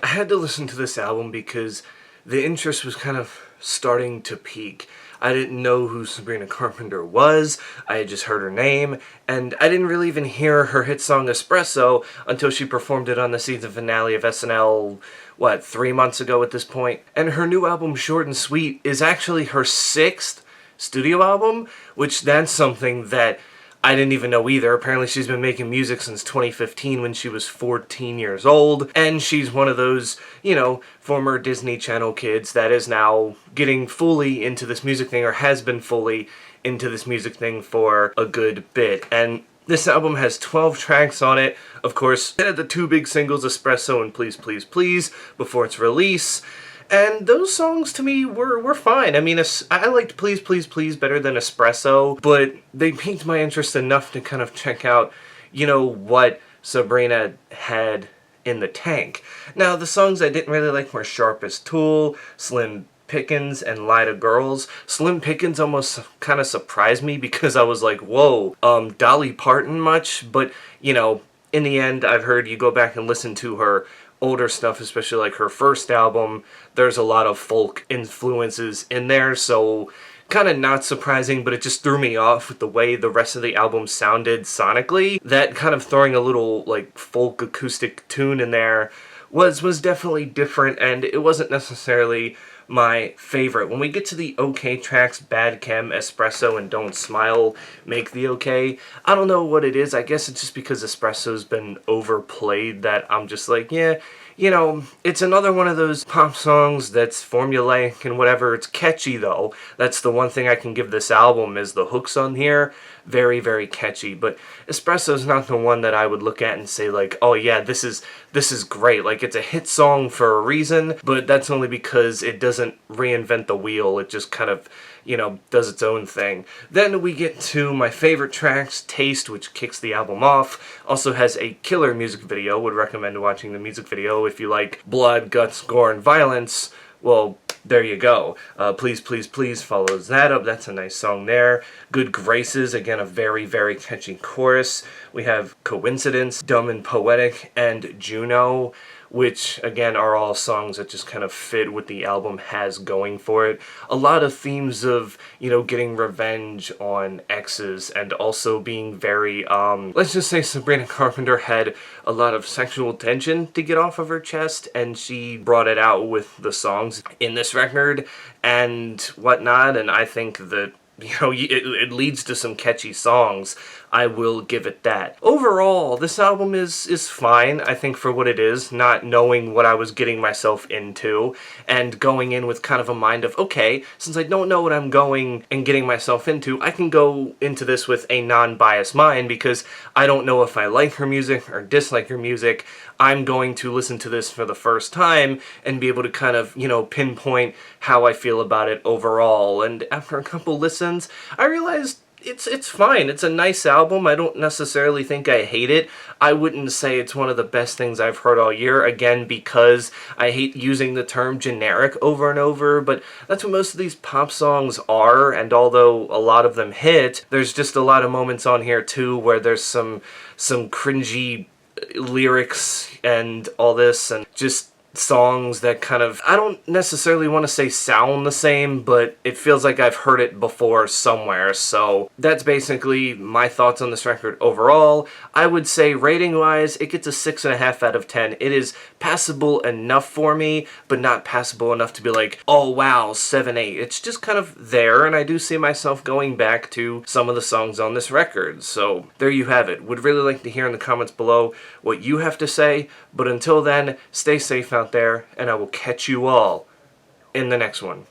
I had to listen to this album because the interest was kind of starting to peak. I didn't know who Sabrina Carpenter was, I had just heard her name, and I didn't really even hear her hit song Espresso until she performed it on the season finale of SNL, 3 months ago at this point. And her new album, Short and Sweet, is actually her 6th studio album, which that's something that I didn't even know either. Apparently she's been making music since 2015 when she was 14 years old, and she's one of those, former Disney Channel kids that is now getting fully into this music thing, or has been fully into this music thing for a good bit. And this album has 12 tracks on it. Of course, it had the 2 big singles, Espresso and Please Please Please, before its release. And those songs to me were fine. I mean, I liked Please Please Please better than Espresso, but they piqued my interest enough to kind of check out, what Sabrina had in the tank. Now, the songs I didn't really like were Sharp as Tool, Slim Pickens, and Lie to Girls. Slim Pickens almost kind of surprised me because I was like, whoa, Dolly Parton much? But, in the end, I've heard you go back and listen to her older stuff, especially like her first album, there's a lot of folk influences in there, so kind of not surprising, but it just threw me off with the way the rest of the album sounded sonically. That kind of throwing a little like folk acoustic tune in there was definitely different, and it wasn't necessarily my favorite. When we get to the okay tracks, Bad Chem, Espresso, and Don't Smile make the okay. I don't know what it is. I guess it's just because Espresso's been overplayed that I'm just like, yeah, it's another one of those pop songs that's formulaic and whatever. It's catchy though. That's the one thing I can give this album is the hooks on here. Very, very catchy. But Espresso's not the one that I would look at and say like, oh yeah, this is great. Like, it's a hit song for a reason, but that's only because it doesn't reinvent the wheel. It just kind of, does its own thing. Then we get to my favorite tracks, Taste, which kicks the album off. Also has a killer music video. Would recommend watching the music video if you like blood, guts, gore, and violence. Well, there you go. Please, Please, Please follows that up. That's a nice song there. Good Graces, again, a very, very catchy chorus. We have Coincidence, Dumb and Poetic, and Juno, which, again, are all songs that just kind of fit what the album has going for it. A lot of themes of, getting revenge on exes, and also being very, let's just say Sabrina Carpenter had a lot of sexual tension to get off of her chest, and she brought it out with the songs in this record and whatnot, and I think that it leads to some catchy songs. I will give it that. Overall, this album is fine, I think, for what it is, not knowing what I was getting myself into, and going in with kind of a mind of, okay, since I don't know what I'm going and getting myself into, I can go into this with a non-biased mind, because I don't know if I like her music or dislike her music. I'm going to listen to this for the first time and be able to kind of, pinpoint how I feel about it overall. And after a couple listens, I realized it's fine. It's a nice album. I don't necessarily think I hate it. I wouldn't say it's one of the best things I've heard all year, again, because I hate using the term generic over and over, but that's what most of these pop songs are, and although a lot of them hit, there's just a lot of moments on here too where there's some cringy lyrics and all this, and just songs that kind of, I don't necessarily want to say sound the same, but it feels like I've heard it before somewhere. So that's basically my thoughts on this record overall. I would say rating wise, it gets a 6.5 out of 10. It is passable enough for me, but not passable enough to be like, oh wow, 7-8. It's just kind of there, and I do see myself going back to some of the songs on this record. So there you have it. Would really like to hear in the comments below what you have to say, but until then, stay safe out there, and I will catch you all in the next one.